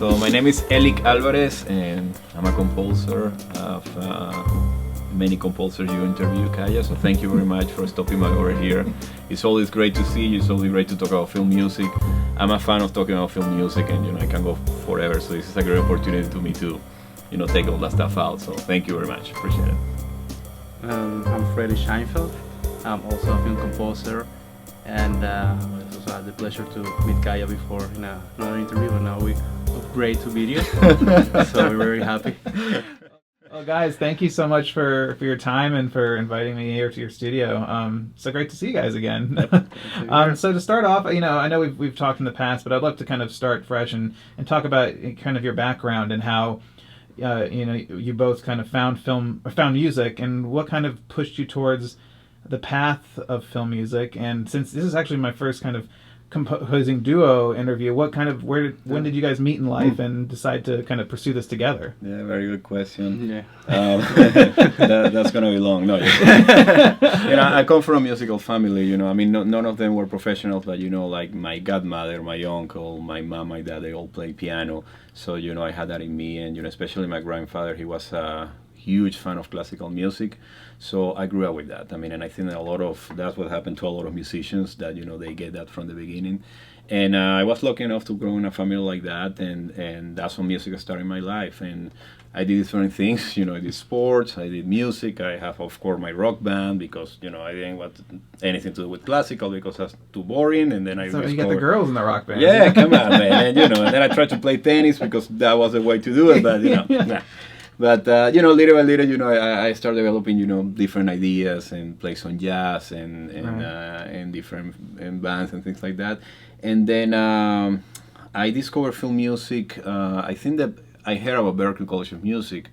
So my name is Elik Álvarez, and I'm a composer of many composers you interview, Kaya. So thank you very much for stopping by over here. It's always great to see you. It's always great to talk about film music. I'm a fan of talking about film music, and I can go forever. So this is a great opportunity to me to, take all that stuff out. So thank you very much. Appreciate it. I'm Freddy Sheinfeld. I'm also a film composer, and I also had the pleasure to meet Kaya before in another interview, and now we upgrade to video, so we're very happy. Well, guys, thank you so much for your time and for inviting me here to your studio. So great to see you guys again. So to start off, I know we've talked in the past, but I'd love to kind of start fresh and talk about kind of your background and how you both kind of found music, and what kind of pushed you towards the path of film music. And since this is actually my first kind of composing duo interview, when did you guys meet in life and decide to kind of pursue this together? Yeah, very good question. Yeah. That's gonna be long. No, I come from a musical family. None of them were professionals, but like my godmother, my uncle, my mom, my dad, they all play piano. So I had that in me, and especially my grandfather, he was a huge fan of classical music. So I grew up with that. And I think that that's what happened to a lot of musicians, that they get that from the beginning. And I was lucky enough to grow in a family like that, and that's when music started in my life. And I did different things. I did sports, I did music. I have, of course, my rock band, because I didn't want anything to do with classical because that's too boring. And then So you got the girls in the rock band. Yeah, come on, man. And then I tried to play tennis because that was the way to do it. But nah. But little by little, I started developing, different ideas, and play some jazz and different bands and things like that. And then I discovered film music. I think that I heard about Berklee College of Music,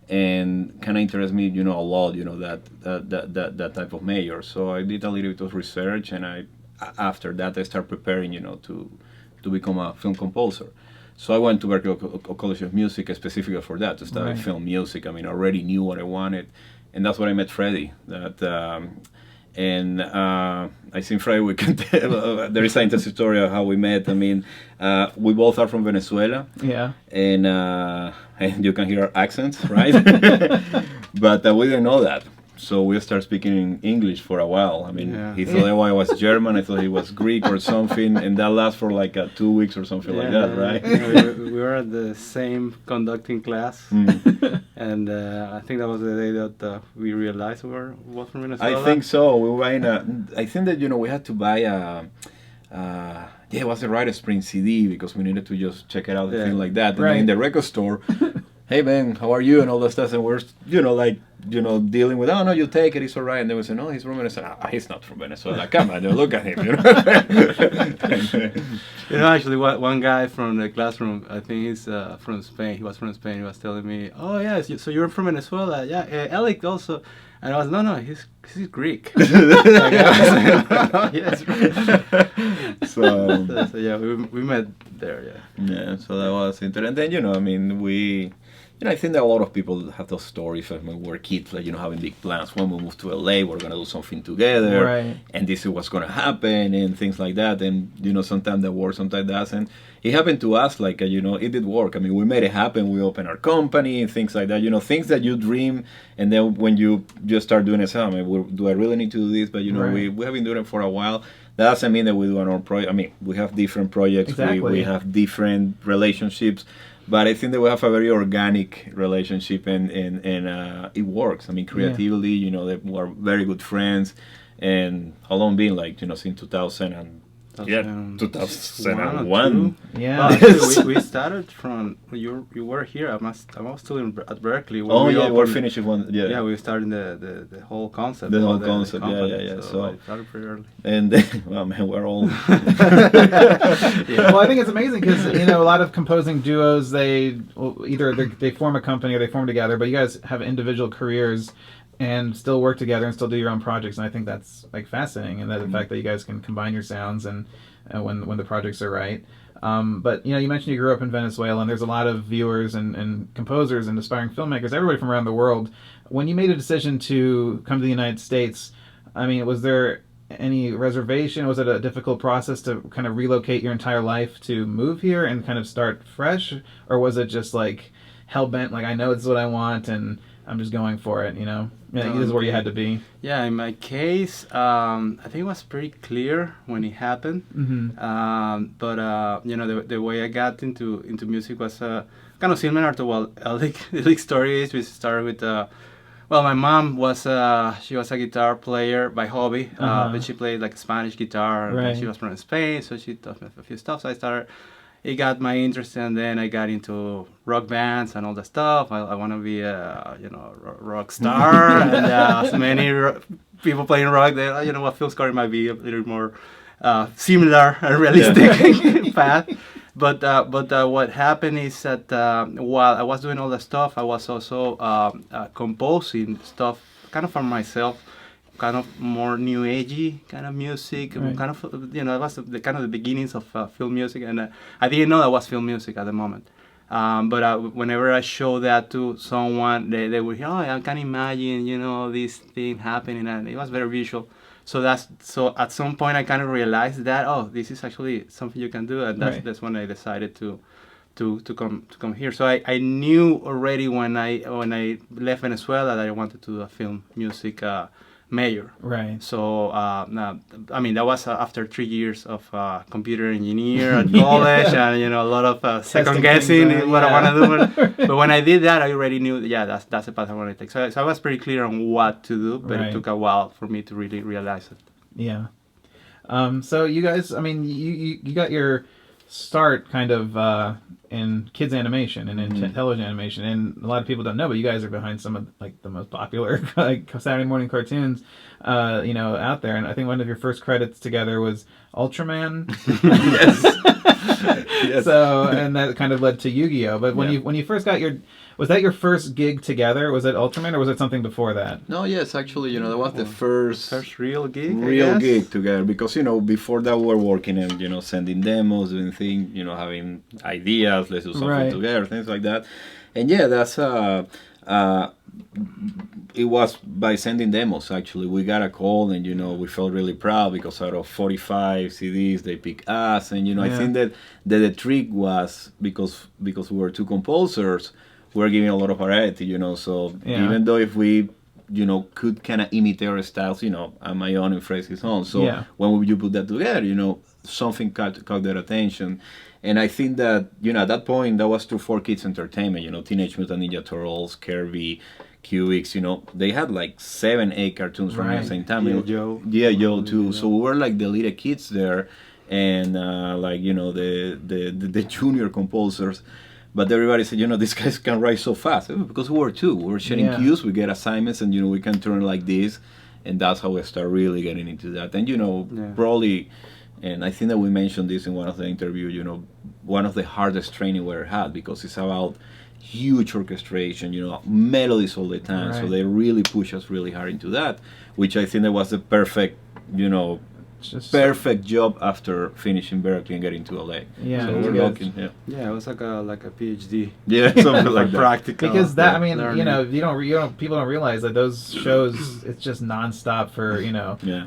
and kind of interested me, a lot, that type of major. So I did a little bit of research, and after that I started preparing, to become a film composer. So I went to Berklee College of Music specifically for that, to study film music. I already knew what I wanted, and that's when I met Freddy. I think Freddy, we can tell, there is an interesting story of how we met. We both are from Venezuela. Yeah. And you can hear our accents, right? But we didn't know that. So we started speaking English for a while. He thought I was German. I thought he was Greek or something, and that lasted for like 2 weeks or something like that, right? We were at the same conducting class, and I think that was the day that we realized we were both from Venezuela. I think so. We were I think that we had to buy it was a Rite Spring CD, because we needed to just check it out and things like that. And then in the record store, hey man, how are you, and all that stuff, and we're dealing with, oh no, you take it, it's all right. And then we say, no, he's from Venezuela. He's not from Venezuela. Come on, look at him. Actually, one guy from the classroom, I think he's from Spain. He was from Spain. He was telling me, oh yes, so you're from Venezuela? Yeah, Elik also. And I was, no, he's Greek. Yes. So yeah, we met there. Yeah. Yeah. So that was interesting. And then I think that a lot of people have those stories of when we were kids, like, having big plans. When we move to LA, we're going to do something together. Right. And this is what's going to happen, and things like that. And, sometimes that works, sometimes that doesn't. It happened to us, like, it did work. We made it happen. We opened our company and things like that. Things that you dream, and then when you just start doing it, do I really need to do this? But, we have been doing it for a while. That doesn't mean that we do our own project. we have different projects. Exactly. We have different relationships. But I think that we have a very organic relationship, and it works. Creatively, we're very good friends, and how long been, like, since 2001. Yeah. Well, actually, we started from you were here. I was still at Berklee. We're finishing one. Yeah. Yeah, we started the whole concept. The whole concept. Yeah. So I started pretty early. And well, man, we're all. Well, I think it's amazing because a lot of composing duos, they form a company or they form together, but you guys have individual careers and still work together and still do your own projects, and I think that's like fascinating, and that the fact that you guys can combine your sounds and when the projects are right. But you mentioned you grew up in Venezuela, and there's a lot of viewers and composers and aspiring filmmakers, everybody from around the world. When you made a decision to come to the United States, was there any reservation? Was it a difficult process to kind of relocate your entire life to move here and kind of start fresh, or was it just like hell bent? Like, I know this is what I want, and I'm just going for it. This is where you had to be. Yeah, in my case, I think it was pretty clear when it happened. But the way I got into music was kind of similar to what Elik's story is. We started with my mom was she was a guitar player by hobby, but she played like Spanish guitar. Right. And she was from Spain, so she taught me a few stuff. So it got my interest, and then I got into rock bands and all that stuff. I want to be a rock star, and so many people playing rock. What Phil's story might be a little more similar and realistic path. But what happened is that while I was doing all that stuff, I was also composing stuff kind of for myself, kind of more new agey kind of music, Right. kind of it was the kind of the beginnings of film music, and I didn't know that was film music at the moment. But whenever I show that to someone, they would hear, I can imagine this thing happening, and it was very visual. So at some point I kind of realized that this is actually something you can do, and that's when I decided to come here. So I knew already when I left Venezuela that I wanted to do a film music major. Right. So that was after 3 years of computer engineer at college, and a lot of second guessing what I want to do. But when I did that, I already knew that's the path I want to take. So I was pretty clear on what to do, but it took a while for me to really realize it. Yeah. So you guys, you got your start kind of in kids animation and in television animation, and a lot of people don't know, but you guys are behind some of like the most popular like Saturday morning cartoons out there. And I think one of your first credits together was Ultraman. Yes. So, and that kind of led to Yu-Gi-Oh. But when you first got was that your first gig together? Was it Ultraman, or was it something before that? No, yes, actually, that was the first real gig. Gig together, because before that we were working and sending demos, doing things, having ideas, let's do something together, things like that. And that's it was by sending demos. Actually, we got a call, and we felt really proud because out of 45 CDs they picked us, and I think that the trick was because we were two composers, we were giving a lot of variety, so even though if we could kind of imitate our styles, on my own and Freddy's own. So when you put that together, something caught their attention. And I think that, at that point, that was for kids entertainment, Teenage Mutant Ninja Turtles, Carve, Cubics, they had like 7-8 cartoons from the same time. Joe too. So we were like the little kids there, and the junior composers. But everybody said, these guys can write so fast. Because we were two. We were sharing cues, we get assignments, and, we can turn like this. And that's how we start really getting into that. And, probably, and I think that we mentioned this in one of the interviews, one of the hardest training we ever had, because it's about huge orchestration, melodies all the time. So they really push us really hard into that, which I think that was the perfect, perfect job after finishing Berkeley and getting to LA. Yeah, so we're lucky. Yeah, it was like a PhD. Yeah, something like that. Practical. Because that, people don't realize that those shows, it's just nonstop for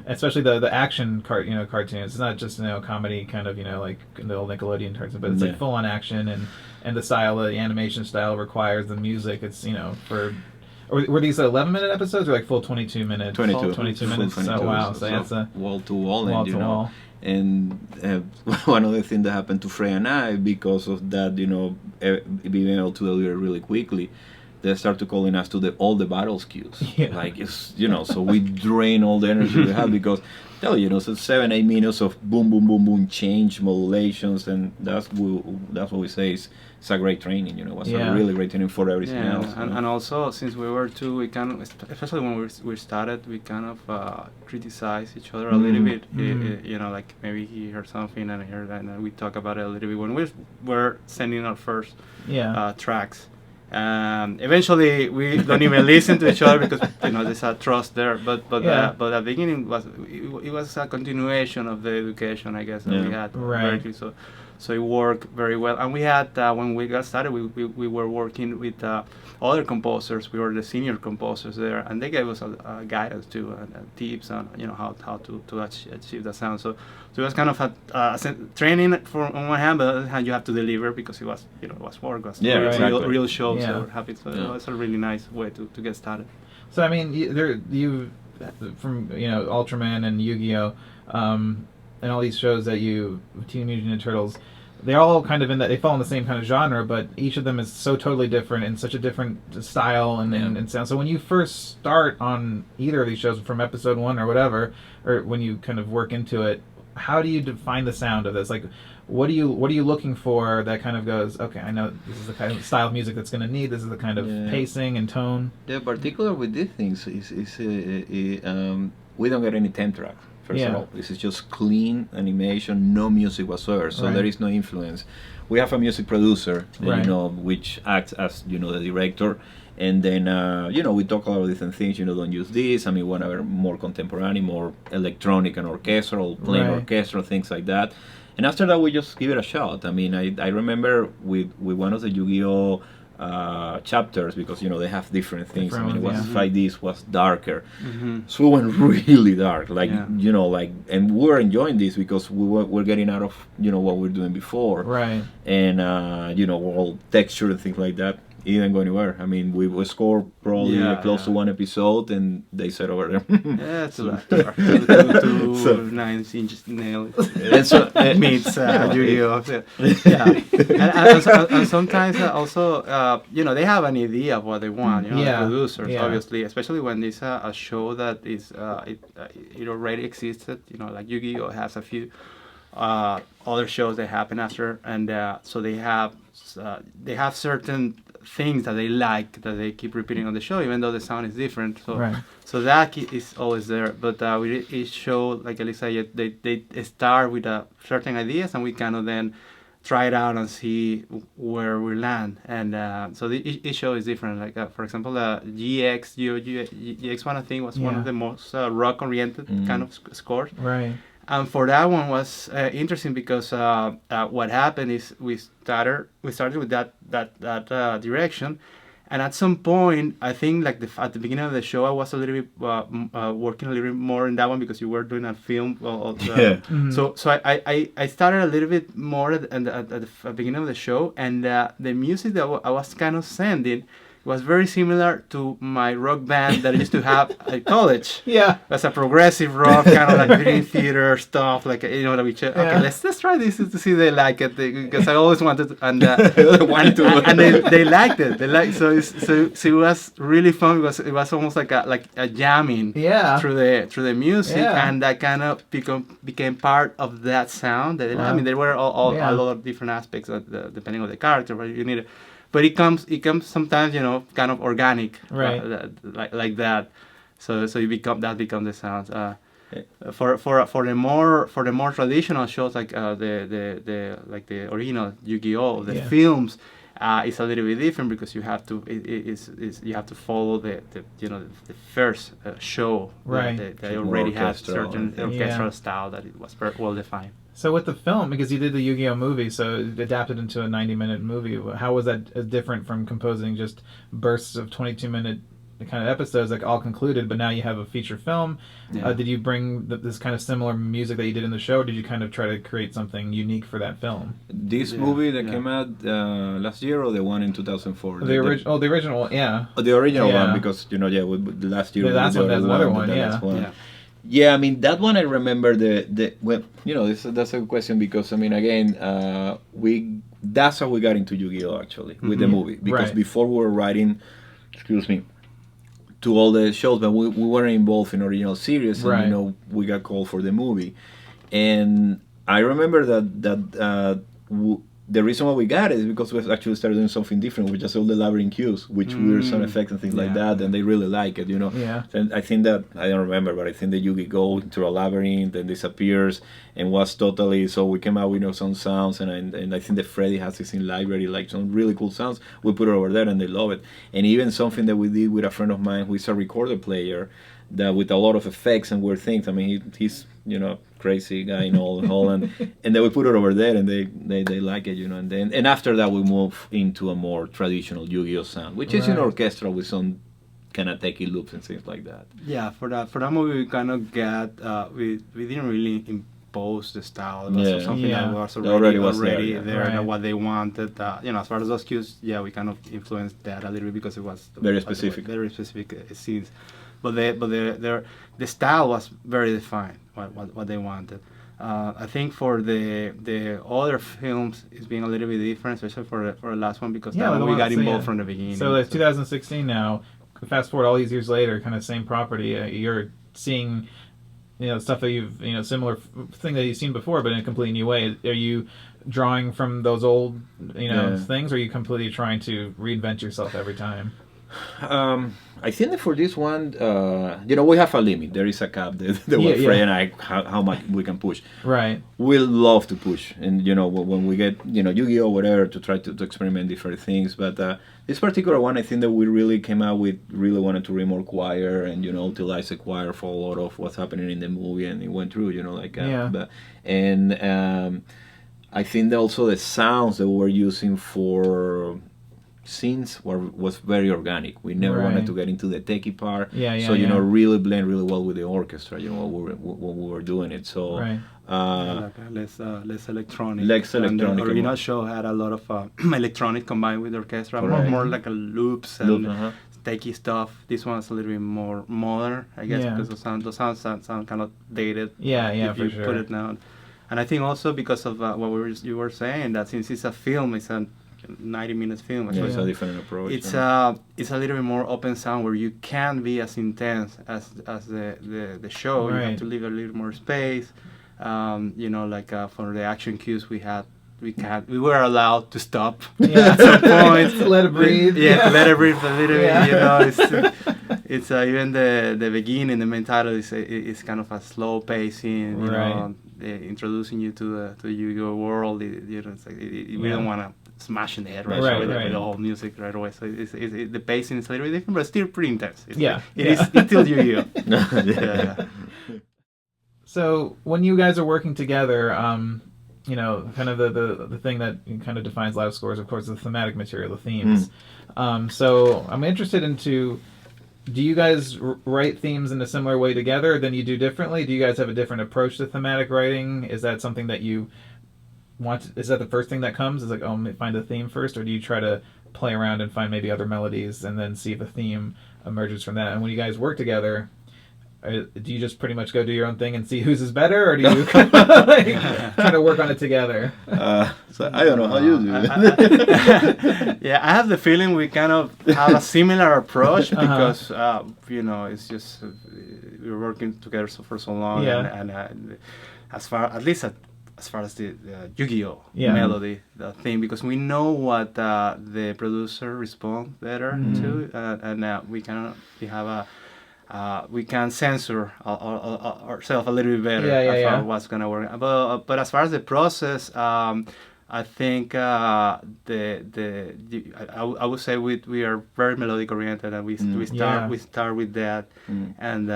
especially the action cartoons. It's not just comedy kind of like the old Nickelodeon cartoons, but it's like full on action, and the style, the animation style requires the music. It's for. Or were these 11-minute episodes or like full 22 minutes? 22 minutes. 22, oh wow! So that's a wall to wall, wall. And one other thing that happened to Frey and I, because of that, being able to deliver really quickly, they started calling us to all the battles cues. Yeah. Like it's so we drain all the energy we have, because so 7-8 minutes of boom boom boom boom change modulations, and that's what we say is. It's a great training, it was a really great training for everything else. And also, since we were two, we kind of, especially when we started, we kind of criticize each other a little bit. Like maybe he heard something and I heard that, and we talk about it a little bit when we were sending our first tracks. Eventually, we don't even listen to each other because there's a trust there. But the beginning was a continuation of the education, I guess, that we had. Right. So it worked very well. And we had when we got started, we were working with other composers. We were the senior composers there, and they gave us guidance too, and tips on how to achieve the sound. So it was kind of a training on one hand, but on the other hand you have to deliver because it was it was work, it was real shows that were happening. So it was a really nice way to get started. So I mean, you from Ultraman and Yu-Gi-Oh, and all these shows that Teenage Mutant Ninja Turtles, they're all kind of they fall in the same kind of genre, but each of them is so totally different and such a different style and sound. So when you first start on either of these shows from episode 1 or whatever, or when you kind of work into it, how do you define the sound of this? Like, what are you looking for that kind of goes, okay, I know this is the kind of style of music that's going to need, this is the kind of pacing and tone? The particular with these things is we don't get any 10 tracks. First of all, this is just clean animation, no music whatsoever. So there is no influence. We have a music producer, which acts as the director, and then we talk about different things. Don't use this. I mean, whatever, more contemporary, more electronic and orchestral, plain orchestral things like that. And after that, we just give it a shot. I mean, I remember with one of the Yu-Gi-Oh chapters, because they have different things. I mean, it was like this was darker, so we went really dark, like and we were enjoying this because we're getting out of what we were doing before, and all texture and things like that. It didn't go anywhere. I mean, we scored probably close to one episode, and they said over there. It's two 9-inch nails. And so meets Yu-Gi-Oh. And sometimes also, they have an idea of what they want. The producers, obviously, especially when it's a show that is it already existed. Like Yu-Gi-Oh has a few other shows that happen after, and so they have certain things that they like that they keep repeating on the show, even though the sound is different. So that is always there. But with each show, like Elik said, they start with certain ideas, and we kind of then try it out and see where we land. And so each show is different. Like for example, GX one, I think, was one of the most rock oriented kind of scores. And for that one was interesting because what happened is we started with that direction, and at some point I think like at the beginning of the show I was a little bit working a little bit more in that one because you were doing a film. So I started a little bit more at the beginning of the show, and the music that I was kind of sending was very similar to my rock band that I used to have at college. That's a progressive rock, kind of like Dream Theater stuff, like okay, let's try this to see if they like it, because I always wanted to, and they liked it. So it was really fun because it was almost like a jamming through the music, and that kind of became part of that sound. I mean, there were a lot of different aspects depending on the character, but you need it. But it comes sometimes, kind of organic, like that. So it become the sound. For the more traditional shows like the original Yu-Gi-Oh, the films, it's a little bit different because you have to you have to follow the first show. They already have certain orchestral style that it was well defined. So with the film, because you did the Yu-Gi-Oh movie, so it adapted into a 90-minute movie, how was that different from composing just bursts of 22-minute kind of episodes, like all concluded, but now you have a feature film? Did you bring this kind of similar music that you did in the show, or did you kind of try to create something unique for that film? This movie that came out last year, or the one in 2004? The original, the original one, because with the last year. The last one, that's another one, Yeah, I mean, that one I remember that's a good question, because I mean, again, that's how we got into Yu-Gi-Oh actually, with the movie, because before we were writing, to all the shows, but we weren't involved in original series, and we got called for the movie, and I remember that the reason why we got it is because we actually started doing something different, with just all the labyrinth cues, which weird sound effects and things like that, and they really like it, And I think that, I don't remember, but I think that Yugi goes into a labyrinth and disappears, and was totally, so we came out with some sounds, and I think that Freddy has this in library, like some really cool sounds. We put it over there, and they love it. And even something that we did with a friend of mine who is a recorder player, that with a lot of effects and weird things. I mean, he's crazy guy in Holland, and then we put it over there, and they like it, and after that we move into a more traditional Yu-Gi-Oh sound, which is orchestral with some kind of techie loops and things like that. Yeah, for that movie we kind of got we didn't really impose the style. It was something that was already there, and what they wanted. As far as those cues, we kind of influenced that a little bit because it was very specific scenes. But the style was very defined. What they wanted. I think for the other films, it's being a little bit different, especially for the last one, because that one we got involved from the beginning. So it's 2016 now. Fast forward all these years later, kind of same property. You're seeing, stuff that you've, similar thing that you've seen before, but in a completely new way. Are you drawing from those old, things, or are you completely trying to reinvent yourself every time? I think that for this one, we have a limit. There is a cap that Freddy and I, how much we can push. Right. We love to push, and when we get Yu-Gi-Oh, whatever, to try to experiment different things. But this particular one, I think that we really came out with, really wanted to read more choir and utilize the choir for a lot of what's happening in the movie, and it went through. I think that also the sounds that we were using for scenes was very organic. We never wanted to get into the techie part. Really blend really well with the orchestra. When we were doing it. So less electronic. Less electronic. And the original show had a lot of electronic combined with the orchestra. More like a loops and techie stuff. This one's a little bit more modern, I guess, because those sounds sound kind of dated. If you put it down. And I think also because of what you were saying, that since it's a film, it's a 90-minute film. It's a different approach. It's a little bit more open sound where you can't be as intense as the show. You have to leave a little more space. For the action cues we were allowed to stop at some point. To let it breathe. To let it breathe a little bit. It's even the beginning, the main title is kind of a slow pacing. Introducing you to the Yu-Gi-Oh world. We don't want to smash in the head with the whole music right away. So the pacing is a little bit different, but still pretty intense. It's still Yu-Gi-Oh. So when you guys are working together, kind of the thing that kind of defines live scores, of course, the thematic material, the themes. So I'm interested into, do you guys write themes in a similar way together than you do differently? Do you guys have a different approach to thematic writing? Is that something that you is that the first thing that comes? Is like, find a theme first, or do you try to play around and find maybe other melodies and then see if a theme emerges from that? And when you guys work together, do you just pretty much go do your own thing and see whose is better, or do you try to work on it together? So I don't know how you do it. I have the feeling we kind of have a similar approach because it's just we're working together for so long, and as far as the Yu-Gi-Oh melody, the theme, because we know what the producer responds better to, and we can censor ourselves a little bit better what's gonna work. But as far as the process, I think I would say we are very melodic oriented, and we start with that, and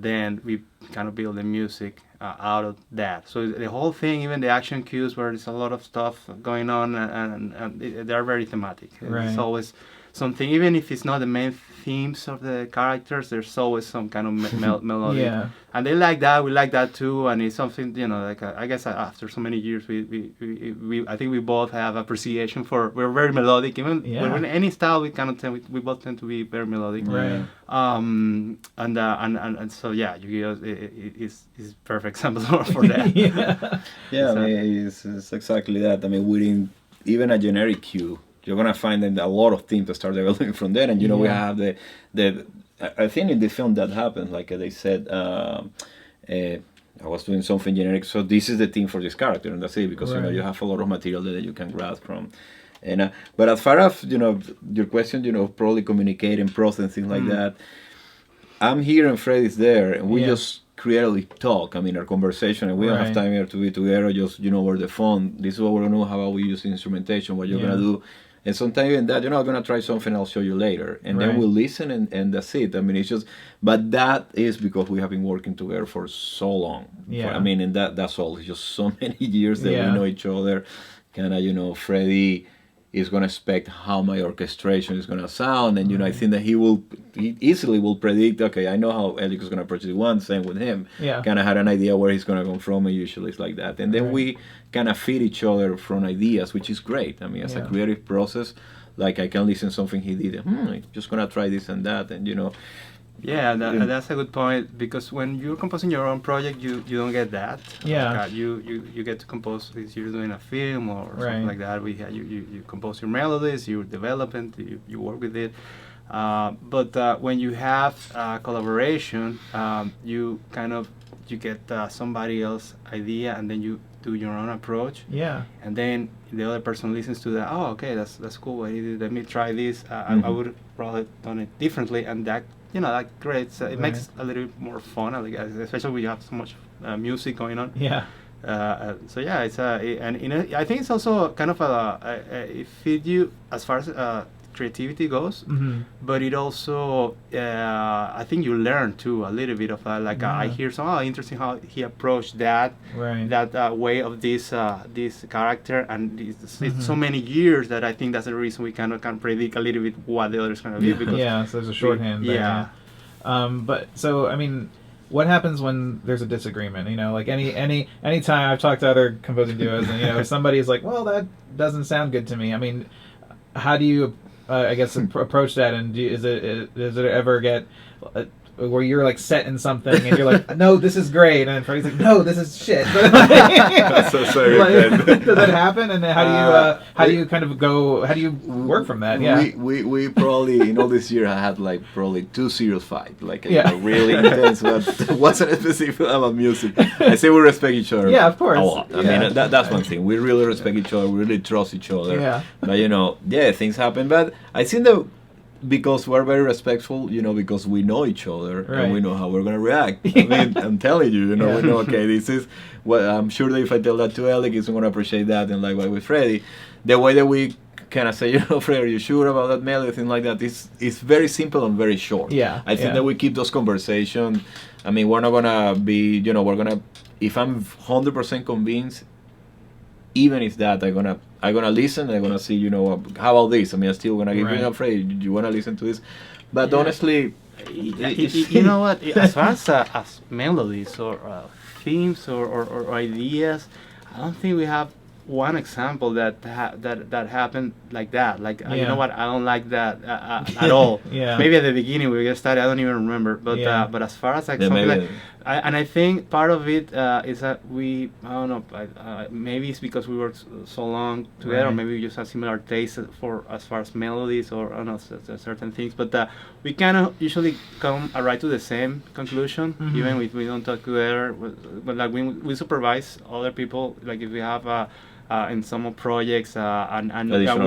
then we kind of build the music out of that. So the whole thing, even the action cues where there's a lot of stuff going on, and they're very thematic. It's always something, even if it's not the main themes of the characters, there's always some kind of melody. And they like that, we like that too, and it's something, I guess after so many years, we I think we both have appreciation for, we're very melodic, even in any style, we we both tend to be very melodic. And so Yu-Gi-Oh is perfect example for that. It's exactly that. I mean, within even a generic cue, you're gonna find that a lot of themes that start developing from there, and we have the I think in the film that happened, like they said, I was doing something generic, so this is the theme for this character, and that's it, because you have a lot of material that you can grasp from. And but as far as your question, probably communicating, process, things like that, I'm here and Freddy's there, and we just creatively talk. I mean, our conversation, and we don't have time here to be together, just over the phone. This is what we're gonna do. How about we use instrumentation? What you're gonna do? And sometimes even that, I'm gonna try something, I'll show you later, and then we'll listen, and that's it. I mean, it's just, but that is because we have been working together for so long. Yeah. I mean, and that's all. It's just so many years that we know each other. Kind of, Freddy is gonna expect how my orchestration is gonna sound, and I think that he easily will predict. Okay, I know how Elik is gonna approach the one. Same with him. Yeah. Kind of had an idea where he's gonna come from, and usually it's like that. And then we kind of feed each other from ideas, which is great. I mean, as a creative process, like I can listen to something he did. I'm just gonna try this and that, and Yeah, that's a good point, because when you're composing your own project, you don't get that. Yeah. You get to compose if you're doing a film or something like that. You compose your melodies, you develop it, you work with it. But when you have collaboration, you get somebody else's idea, and then you do your own approach. Yeah. And then the other person listens to that. Oh, okay, that's cool. Let me try this. I would probably done it differently, and that creates it makes a little bit more fun, especially when you have so much music going on. Yeah. So yeah, it's and I think it's also kind of it feed you as far as creativity goes, but it also I think you learn too a little bit of that. I hear interesting how he approached that way of this character, and it's so many years that I think that's the reason we kind of can predict a little bit what the other's gonna be. Because so there's a shorthand there. But so I mean, what happens when there's a disagreement? Like any time I've talked to other composing duos, and if somebody's like, well, that doesn't sound good to me. I mean, how do you I guess approach that, and does it ever get where you're like set in something and you're like, no, this is great, and Freddy's like, no, this is shit. That's so sorry. Does that happen? And how do you kind of go? How do you work from that? Yeah, we probably in all this year I had like probably 2 serious fights, like really intense, but it wasn't specific about music. I say we respect each other. Yeah, of course. A lot. I mean, that's one thing. We really respect each other. We really trust each other. Yeah. But things happen. But I think that, because we're very respectful, because we know each other and we know how we're gonna react. I mean, I'm telling you, we know. Okay, this is what I'm sure that if I tell that to Elik, he's gonna appreciate that, and likewise with Freddy, the way that we kind of say, Freddy, are you sure about that melody, thing like that? It's very simple and very short. Yeah, I think that we keep those conversations. I mean, we're not gonna be, we're gonna. If I'm 100% convinced, even if that, I'm gonna listen. I'm gonna see, how about this? I mean, I'm still gonna give you Freddy. Do you wanna listen to this? But honestly, you know what? As far as melodies or themes or ideas, I don't think we have one example that happened like that. Like you know what? I don't like that at all. Maybe at the beginning we get started. I don't even remember. But as far as like something like. I think part of it is that I don't know, maybe it's because we worked so long together, or maybe we just have similar tastes as far as melodies or I don't know, certain things, but we kind of usually come right to the same conclusion, even if we don't talk together. But like we supervise other people, like if we have in some projects and we have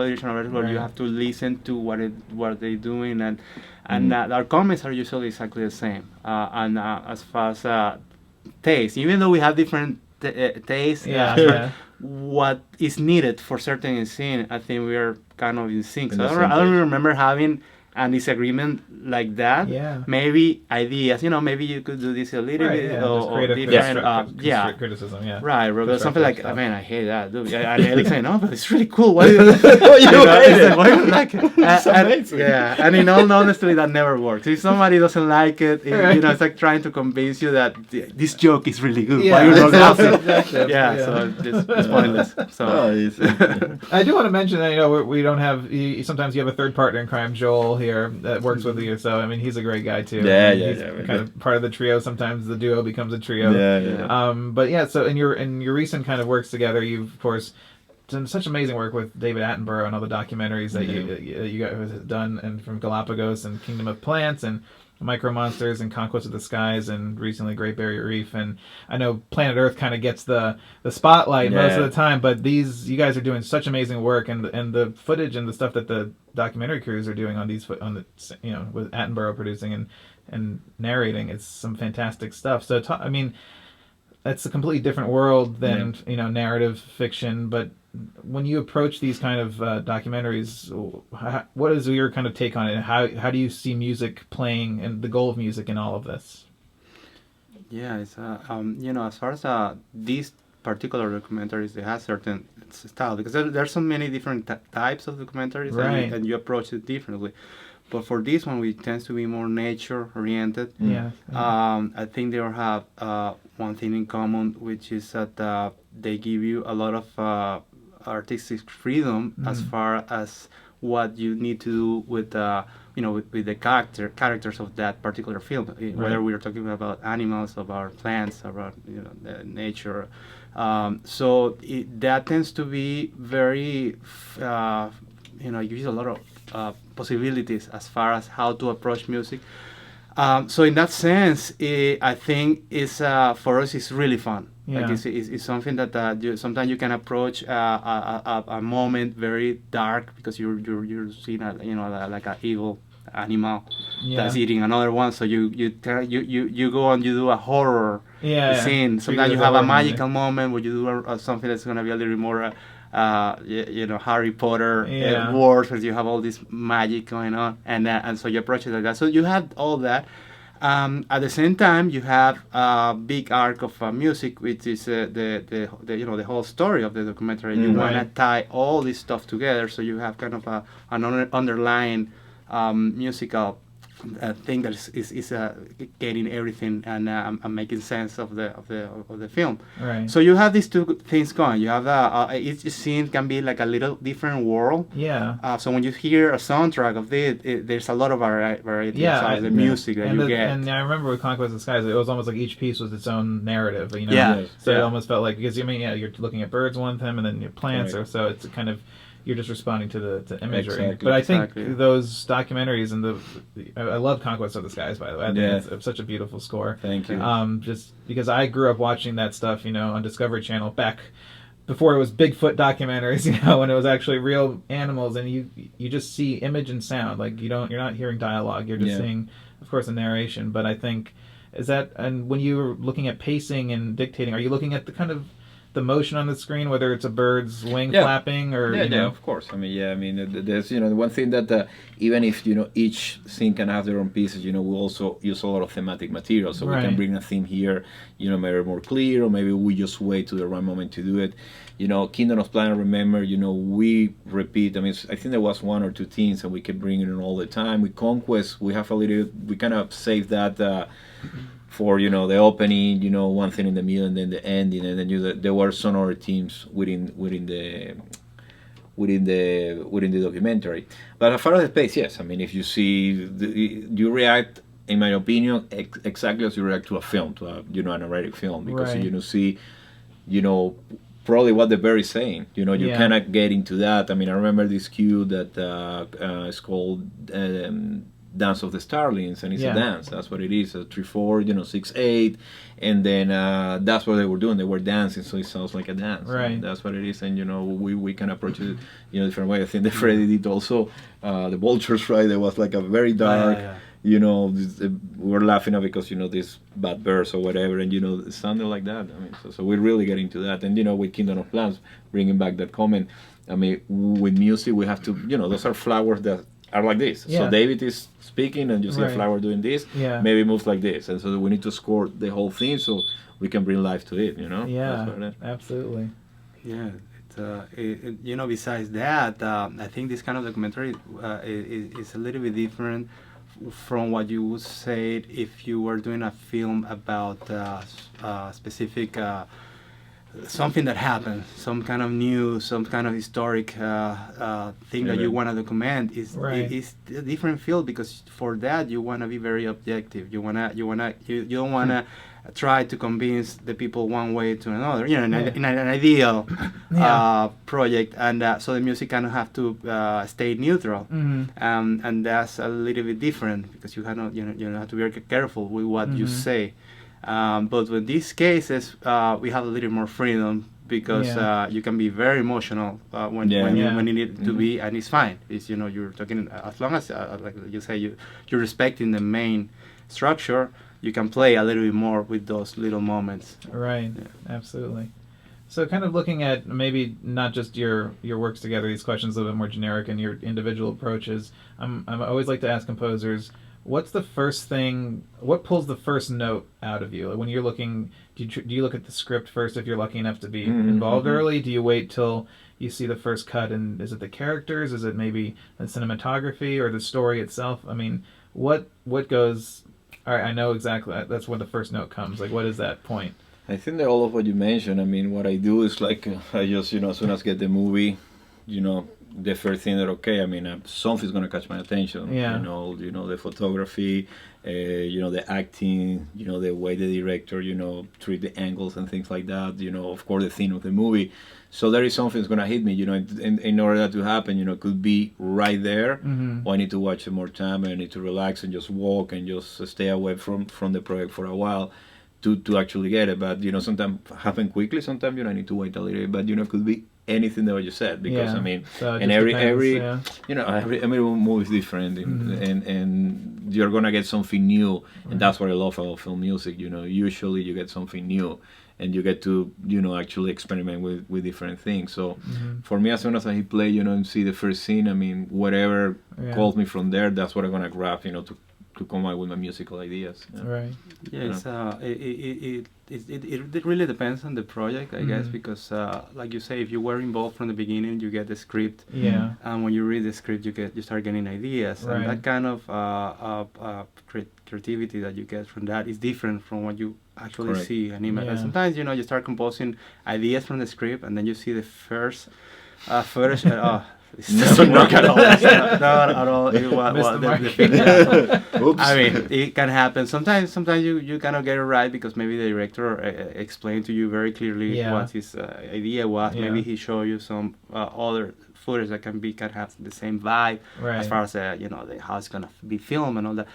additional writers where you have to listen to what they're doing, and our comments are usually exactly the same. And as far as taste, even though we have different tastes, what is needed for certain scene, I think we are kind of in sync. So I don't remember having a disagreement like that. Maybe ideas, maybe you could do this a little bit or different criticism, but something like, man, I hate that, dude. And Elik saying, no, but it's really cool. Why do you like it? It's amazing. And in all honesty, that never works. If somebody doesn't like it, it's like trying to convince you that this joke is really good. Why you not laughing? So it's pointless. So I do want to mention that we don't have. Sometimes you have a third partner in crime, Joel, here that works with you. So I mean, he's a great guy too. He's kind of part of the trio. Sometimes the duo becomes a trio. But so in your recent kind of works together, you've of course done such amazing work with David Attenborough and all the documentaries that you guys have done, and from Galapagos and Kingdom of Plants and Micro Monsters and Conquest of the Skies, and recently Great Barrier Reef. And I know Planet Earth kind of gets the spotlight most of the time, but you guys are doing such amazing work, and the footage and the stuff that the documentary crews are doing with Attenborough producing and narrating, it's some fantastic stuff. So I mean, that's a completely different world than narrative fiction, but when you approach these kind of documentaries, what is your kind of take on it? How do you see music playing and the goal of music in all of this? Yeah, it's as far as these particular documentaries, they have certain style because there's so many different types of documentaries, right, and you approach it differently. But for this one, we tends to be more nature oriented. Yeah. I think they all have one thing in common, which is that they give you a lot of artistic freedom as far as what you need to do with with the characters of that particular film, whether we're talking about animals, about plants, about the nature. So that tends to be very you use a lot of possibilities as far as how to approach music. So in that sense, I think it's for us it's really fun. Yeah. Like it's something that sometimes you can approach a moment very dark because you're seeing like an evil animal that's eating another one. So you go and you do a horror scene. Sometimes you have a magical moment where you do something that's going to be a little more Harry Potter words, where you have all this magic going on, and so you approach it like that. So you have all that. At the same time, you have a big arc of music, which is the whole story of the documentary. You want to tie all this stuff together, so you have kind of an underlying musical thing that is getting everything and making sense of the film. Right. So you have these two things going. You have each scene can be like a little different world. Yeah. So when you hear a soundtrack of this, there's a lot of variety of the music that you get. And I remember with Conquest of the Skies, it was almost like each piece was its own narrative. Yeah. So it almost felt like, because you're looking at birds one time and then your plants, or so it's kind of, you're just responding to the imagery. Exactly. But I think those documentaries and I love Conquest of the Skies, by the way. I think it's such a beautiful score. Thank you. Just because I grew up watching that stuff, on Discovery Channel back before it was Bigfoot documentaries, when it was actually real animals, and you just see image and sound. Like you're not hearing dialogue. You're just seeing, of course, a narration. But I think and when you're looking at pacing and dictating, are you looking at the kind of the motion on the screen, whether it's a bird's wing flapping or of course. There's the one thing that even if each scene can have their own pieces, we also use a lot of thematic material, so we can bring a theme here, maybe more clear, or maybe we just wait to the right moment to do it. Kingdom of Planet, remember, we repeat. I think there was one or two themes and we kept bringing it all the time. With Conquest, we kind of saved that. For the opening, one thing in the middle, and then the ending, and then there were some other themes within the documentary. But as far as the space, yes. If you see, you react, in my opinion, exactly as you react to a film, to a a narrative film, because you see, probably what the bird is saying. You cannot get into that. I remember this cue that is called. Dance of the Starlings, and it's a dance. That's what it is. 3/4, 6/8, and then that's what they were doing. They were dancing, so it sounds like a dance. Right. And that's what it is. And we can approach it different way. I think that Freddy did also the Vultures, right? There was like a very dark. We were laughing at because these bad birds or whatever, and it sounded like that. So we really get into that. And with Kingdom of Plants, bringing back that comment. With music, we have to. Those are flowers that are like this. Yeah. So David is speaking and you see a flower doing this, maybe it moves like this. And so we need to score the whole thing so we can bring life to it, Yeah, That's what it is. Absolutely. Yeah. Besides that, I think this kind of documentary is a little bit different from what you would say if you were doing a film about specific something that happened, some kind of news, some kind of historic thing that you want to document. It's a different field because for that you want to be very objective. You don't want to try to convince the people one way to another. In an ideal project, and so the music kind of have to stay neutral, and that's a little bit different because you have to be very careful with what you say. But with these cases, we have a little more freedom because you can be very emotional when you need it to be, and it's fine. It's you're talking as long as like you say you're respecting the main structure. You can play a little bit more with those little moments. Right. Absolutely. So kind of looking at maybe not just your works together, these questions a little bit more generic and your individual approaches. I always like to ask composers, what's the first thing? What pulls the first note out of you? Like when you're looking, do you look at the script first if you're lucky enough to be involved early? Do you wait till you see the first cut, and is it the characters? Is it maybe the cinematography or the story itself? I mean, what goes? All right, I know exactly. That's when the first note comes. Like, what is that point? I think that all of what you mentioned, I mean, what I do is like, I just, as soon as I get the movie, the first thing that, okay, I mean, something's going to catch my attention. Yeah. The photography, the acting, the way the director, treat the angles and things like that, of course, the theme of the movie. So there is something that's going to hit me, in order that to happen, it could be right there, or I need to watch it more time, and I need to relax and just walk and just stay away from the project for a while to actually get it. But, sometimes happen quickly, sometimes, I need to wait a little bit, but, it could be anything that you said, because, I mean, so and every movie is different, and you're going to get something new, and that's what I love about film music, usually you get something new, and you get to, actually experiment with different things. So for me, as soon as I play, and see the first scene, I mean, whatever calls me from there, that's what I'm going to grab, to come up with my musical ideas. Right. Yes, it really depends on the project, I guess, because like you say, if you were involved from the beginning, you get the script. Yeah. And when you read the script, you start getting ideas, right. and that kind of creativity that you get from that is different from what you actually Correct. see. And sometimes you start composing ideas from the script, and then you see the first footage. It doesn't work at all. Not at all. Oops. I mean, it can happen. Sometimes you cannot get it right because maybe the director explained to you very clearly what his idea was. Yeah. Maybe he showed you some other footage that can have the same vibe as far as how it's gonna be filmed and all that.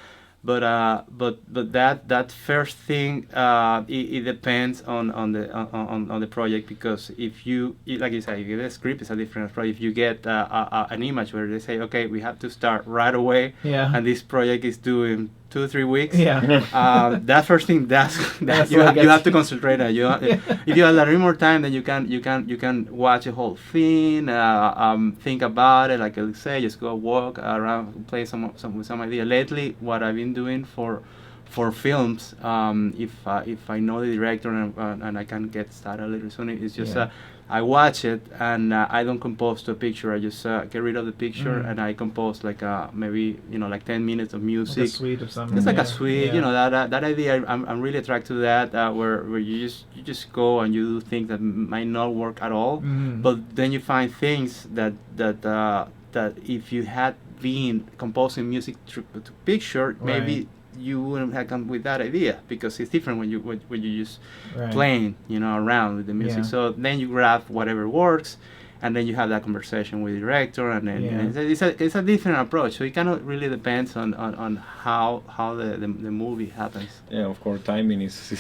But that first thing, it depends on the project, because if you like you say, if you get a script, it's a different project. If you get an image where they say, okay, we have to start right away, and this project is due in 2-3 weeks, that first thing you have to concentrate on. If you have a little more time, then you can watch the whole thing, think about it, like I say, just go walk around, play some idea. Lately, what I've been doing for films, if I know the director and I can get started a little sooner, it's just I watch it, and I don't compose to a picture. I just get rid of the picture, and I compose like maybe like 10 minutes of music. Like a suite of something. It's like a suite, that idea. I'm really attracted to that, where you just go and you do things that might not work at all, but then you find things that if you had been composing music to picture, maybe you wouldn't have come with that idea, because it's different when you just playing around with the music. So then you grab whatever works, and then you have that conversation with the director, and then it's a different approach. So it kind of really depends on how the movie happens. Yeah, of course, timing is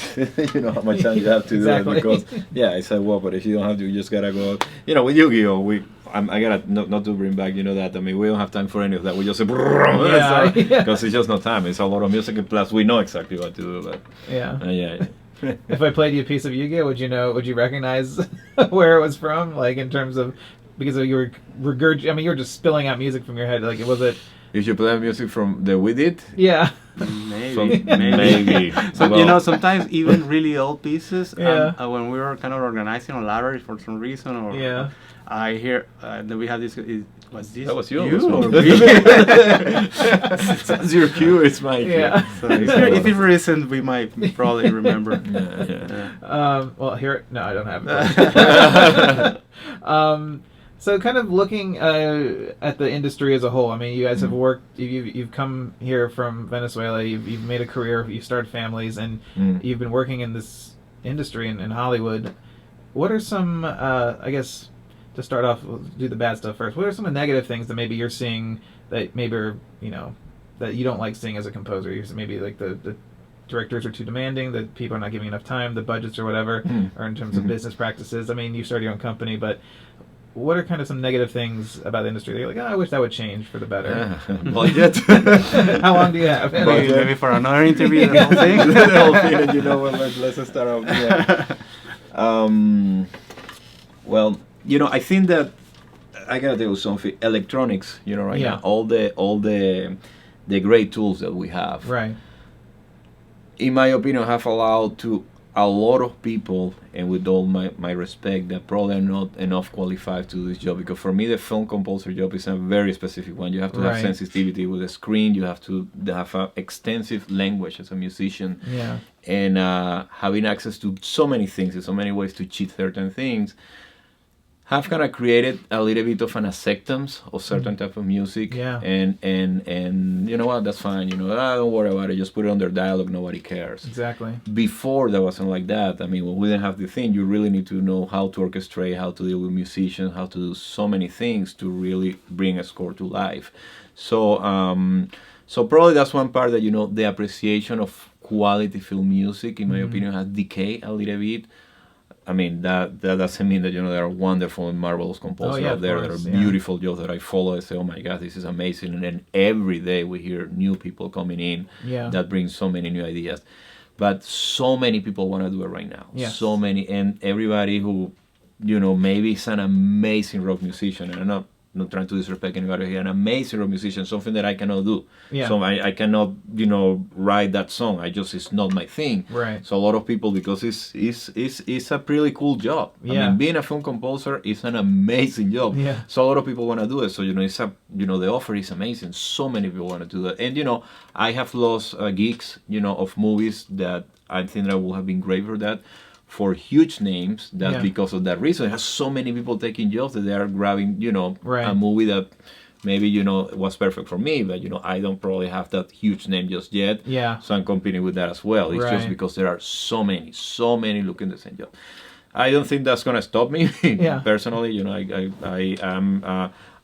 how much time you have to do it, because it's like, well, but if you don't have to, you just gotta go. With Yu-Gi-Oh, I gotta not to bring back that. I mean, we don't have time for any of that. We just say because it's just no time. It's a lot of music, and plus we know exactly what to do. But if I played you a piece of Yu-Gi-Oh, would you recognize where it was from? Like, in terms of, because you were you were just spilling out music from your head. Like, was it? If you play music from the We Did? Yeah. Maybe. So sometimes even really old pieces. When we were kind of organizing a library for some reason, or I hear that we have this. Was this? That was you. Or That's your cue. It's my cue. Yeah. So if it's recent, we might probably remember. Well, here. No, I don't have it. So kind of looking at the industry as a whole, I mean, you guys have worked, you've come here from Venezuela, you've made a career, you've started families, and you've been working in this industry in Hollywood. What are some, I guess, to start off, we'll do the bad stuff first, what are some of the negative things that maybe you're seeing that maybe are, that you don't like seeing as a composer? Maybe like the directors are too demanding, that people are not giving enough time, the budgets or whatever, or in terms of business practices. I mean, you started your own company, but what are kind of some negative things about the industry that you're like, I wish that would change for the better? Budget. How long do you have? Maybe for another interview, the whole thing. The whole thing, let's start off. Well, I think that I gotta tell you something. Electronics, right now, all the great tools that we have, Right. in my opinion, have allowed to a lot of people, and with all my respect, that probably are not enough qualified to do this job. Because for me, the film composer job is a very specific one. You have to have Right. sensitivity with the screen. You have to have extensive language as a musician, Yeah. and having access to so many things, in so many ways to cheat certain things, have kind of created a little bit of an acceptance of certain type of music. Yeah. And you know what, that's fine. Don't worry about it. Just put it under dialogue. Nobody cares. Exactly. Before, that wasn't like that. I mean, when we didn't have the thing, you really need to know how to orchestrate, how to deal with musicians, how to do so many things to really bring a score to life. So probably that's one part that, the appreciation of quality film music, in my opinion, has decayed a little bit. I mean, that doesn't mean that, there are wonderful and marvelous composers out there that are beautiful jobs that I follow. I say, oh my God, this is amazing. And then every day we hear new people coming in that bring so many new ideas. But so many people want to do it right now. Yes. So many. And everybody who, maybe is an amazing rock musician, and I'm not trying to disrespect anybody here, an amazing rock musician, something that I cannot do. Yeah. So I cannot, write that song. It's not my thing. Right. So a lot of people, because it's a pretty cool job. Yeah. I mean, being a film composer is an amazing job. Yeah. So a lot of people want to do it. So, it's the offer is amazing. So many people want to do that. And, I have lost gigs, of movies that I think that would have been great for that. For huge names, that's because of that reason. It has so many people taking jobs that they are grabbing, Right. a movie that maybe, was perfect for me, but, I don't probably have that huge name just yet. Yeah. So I'm competing with that as well. It's just because there are so many looking the same job. I don't think that's going to stop me, personally.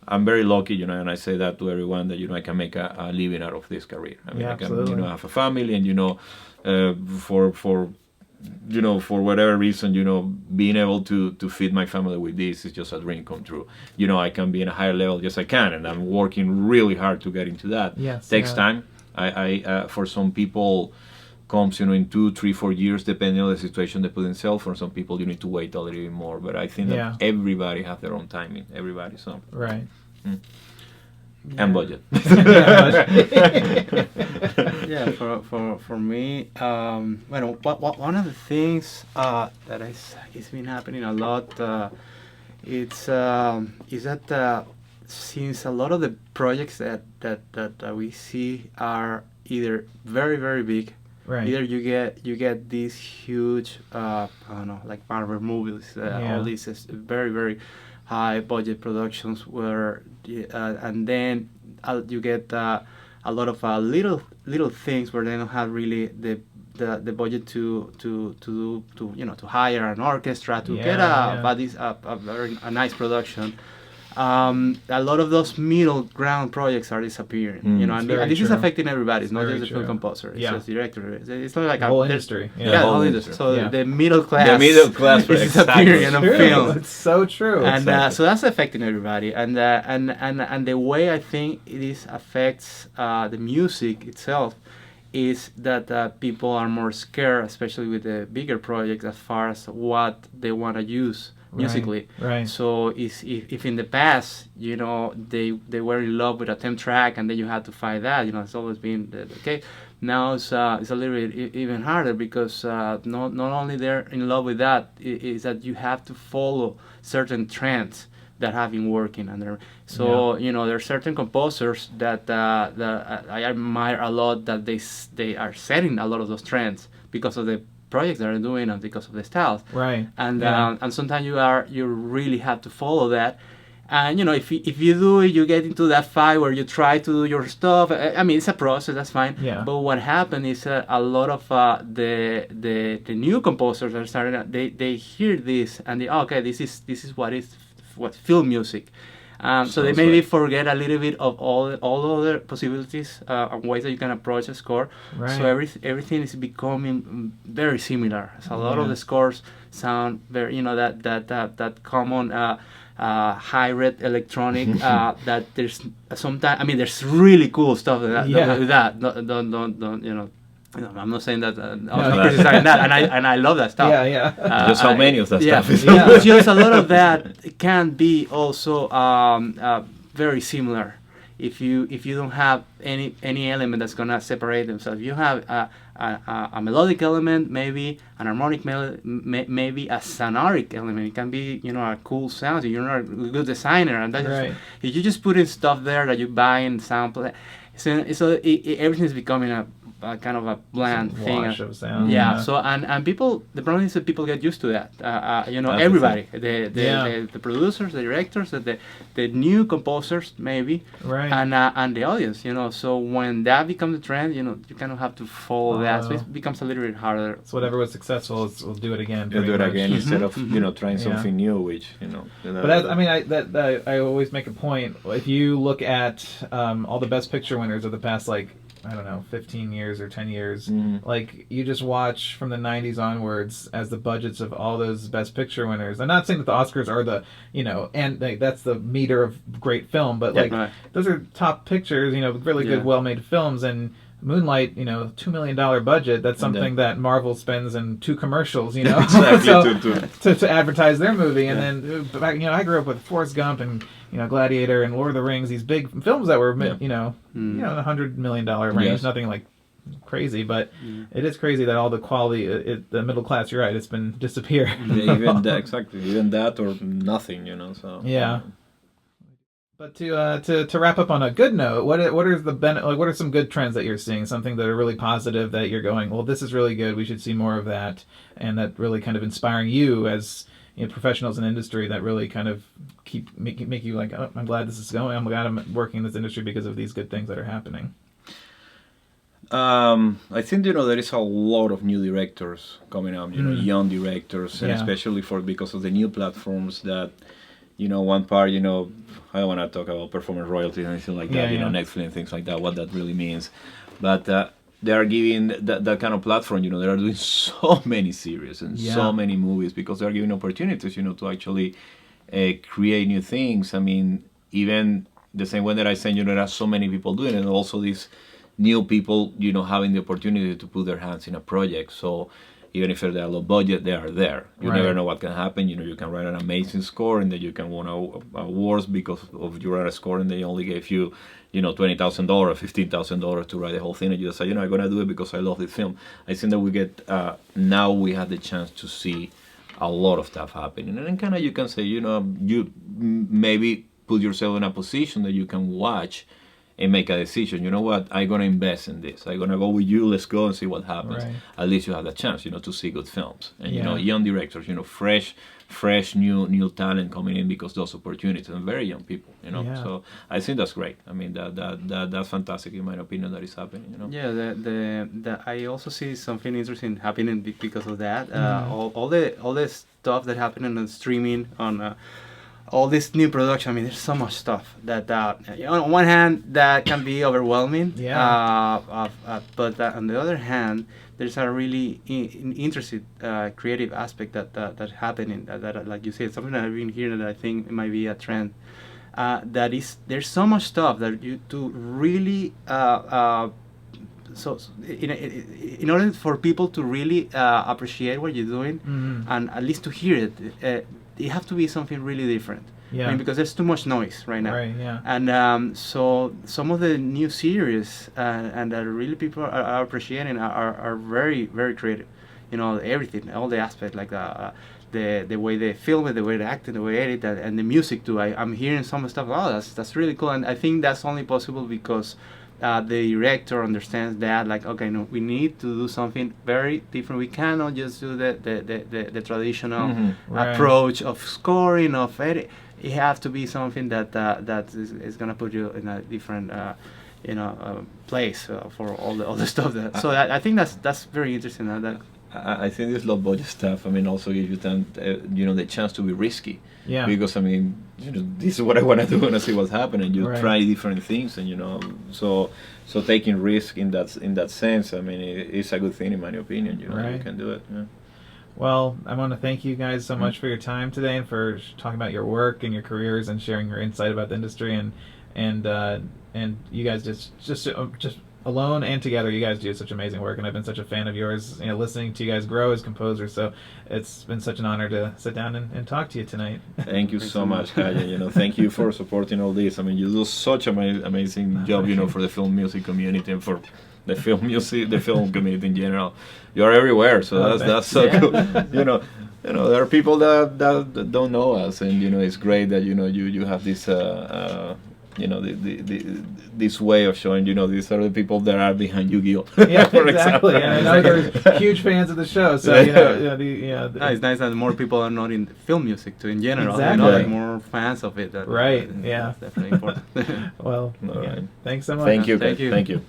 I'm very lucky, and I say that to everyone, that, I can make a living out of this career. I mean, I can, absolutely. have a family, and, for whatever reason, being able to feed my family with this is just a dream come true. I can be in a higher level, yes I can, and I'm working really hard to get into that. Yes, Takes time. I for some people comes, in 2, 3, 4 years, depending on the situation they put themselves. For some people, you need to wait a little bit more. But I think that everybody has their own timing. Everybody, so. Right. And budget. Yeah, for me, one of the things that it's been happening a lot, is that since a lot of the projects that we see are either very, very big, Right. either you get these huge, I don't know, like Marvel movies, all these very, very high budget productions where, and then you get a lot of little things where they don't have really the budget to hire an orchestra to get a nice production. A lot of those middle ground projects are disappearing, and this is affecting everybody. It's not just the film composer; it's just the director. It's not like the whole industry. The whole industry. So the middle class, is disappearing in film. It's so true. And so that's affecting everybody. And the way I think it affects the music itself is that people are more scared, especially with the bigger projects, as far as what they want to use musically. Right. So if in the past, they were in love with a temp track and then you had to find that, it's always been the case. Now it's a little bit even harder because not only they're in love with that, is that you have to follow certain trends that have been working. And there are certain composers that I admire a lot, that they are setting a lot of those trends because of the projects that are doing and because of the styles. Right. And sometimes you really have to follow that. And if you do it, you get into that fight where you try to do your stuff. I mean, it's a process, that's fine. Yeah. But what happened is a lot of the new composers are starting out, they hear this and this is what film music. So they maybe forget a little bit of all other possibilities and ways that you can approach a score. Right. So everything is becoming very similar. So a lot of the scores sound very, that common high red electronic. That there's sometimes, there's really cool stuff with that. Don't I'm not saying that I'm criticizing that, and I love that stuff. Yeah, yeah. Just how many of that stuff is. Yeah, it's just a lot of that can be also very similar. If you don't have any element that's gonna separate themselves, you have a melodic element, maybe an harmonic maybe a sonoric element. It can be a cool sound. You're not a good designer, and that's right. If you just put in stuff there that you buy and sample, everything is becoming a kind of a bland thing. Wash of sound. Yeah. So and people, the problem is that people get used to that. Everybody, the producers, the directors, the new composers maybe, right, and the audience. So when that becomes a trend, you kind of have to follow that. So it becomes a little bit harder. So whatever was successful, we'll do it again. You'll do it again instead of trying something new, which But I always make a point. If you look at all the Best Picture winners of the past, 15 years or 10 years, you just watch from the 90s onwards as the budgets of all those Best Picture winners. I'm not saying that the Oscars are that's the meter of great film, but those are top pictures, really good, well-made films. And Moonlight, $2 million budget. That's something that Marvel spends in 2 commercials, exactly, to advertise their movie. And then, I grew up with Forrest Gump and Gladiator and Lord of the Rings. These big films that were, $100 million range. Nothing crazy, but it is crazy that all the quality, the middle class. You're right. It's been disappeared. Even that, exactly. Even that or nothing. So yeah. But to wrap up on a good note, what are some good trends that you're seeing? Something that are really positive that you're going, well, this is really good. We should see more of that, and that really kind of inspiring you as professionals in industry that really kind of make you like, oh, I'm glad this is going. I'm glad I'm working in this industry because of these good things that are happening. I think there is a lot of new directors coming up. Young directors, and especially because of the new platforms that. One part, I don't want to talk about performance royalties or anything like that, Netflix and things like that, what that really means. But they are giving that kind of platform, they are doing so many series and so many movies because they are giving opportunities, to actually create new things. I mean, even the same way that I said, there are so many people doing it, and also these new people, having the opportunity to put their hands in a project. So even if they're low budget, they are there. You never know what can happen. You can write an amazing score and then you can win awards because of you write a score and they only gave you, $20,000, $15,000 to write the whole thing. And you just say, I'm going to do it because I love this film. I think that we get, now we have the chance to see a lot of stuff happening. And then kind of you can say, you maybe put yourself in a position that you can watch and make a decision. You know what? I'm gonna invest in this. I'm gonna go with you. Let's go and see what happens. Right. At least you have the chance, to see good films and young directors, fresh new talent coming in because those opportunities and very young people. So I think that's great. I mean that's fantastic in my opinion that is happening. Yeah, I also see something interesting happening because of that. All the stuff that happening on streaming on. All this new production, I mean, there's so much stuff that, on one hand, that can be overwhelming. But on the other hand, there's a really interesting creative aspect that's happening. That, like you said, something that I've been hearing that I think might be a trend. There's so much stuff that you to really. So in order for people to really appreciate what you're doing, and at least to hear it. It have to be something really different. I mean, because there's too much noise right now. Right, yeah. And so some of the new series and that really people are appreciating are very, very creative. Everything, all the aspects, like the way they film it, the way they act it, the way they edit it, and the music too. I'm hearing some stuff. Oh, that's really cool. And I think that's only possible because the director understands that, like, okay, no, we need to do something very different. We cannot just do the traditional approach of scoring, of edit. It has to be something that is gonna put you in a different place for all the stuff. So I think that's very interesting. I think this low budget stuff, I mean, also gives you the chance to be risky. Yeah. Because I mean, this is what I want to do and I see what's happening. You try different things, and so taking risk in that sense, I mean, it's a good thing in my opinion. You can do it. Yeah. Well, I want to thank you guys so much for your time today and for talking about your work and your careers and sharing your insight about the industry and you guys just alone and together, you guys do such amazing work, and I've been such a fan of yours, listening to you guys grow as composers, so it's been such an honor to sit down and talk to you tonight. Thank you so much, Kaya. Thank you for supporting all this. I mean, you do such an amazing job, for the film music community and for the film community in general. You're everywhere, so that's so cool. There are people that don't know us, and it's great that you have this this way of showing these are the people that are behind Yu-Gi-Oh. Yeah, exactly. And I know they're huge fans of the show, so it's nice that more people are not in film music too in general. Exactly. Like more fans of it. Right. Yeah. That's definitely important. Well, right. Thanks so much. Thank you. Thank you. Thank you.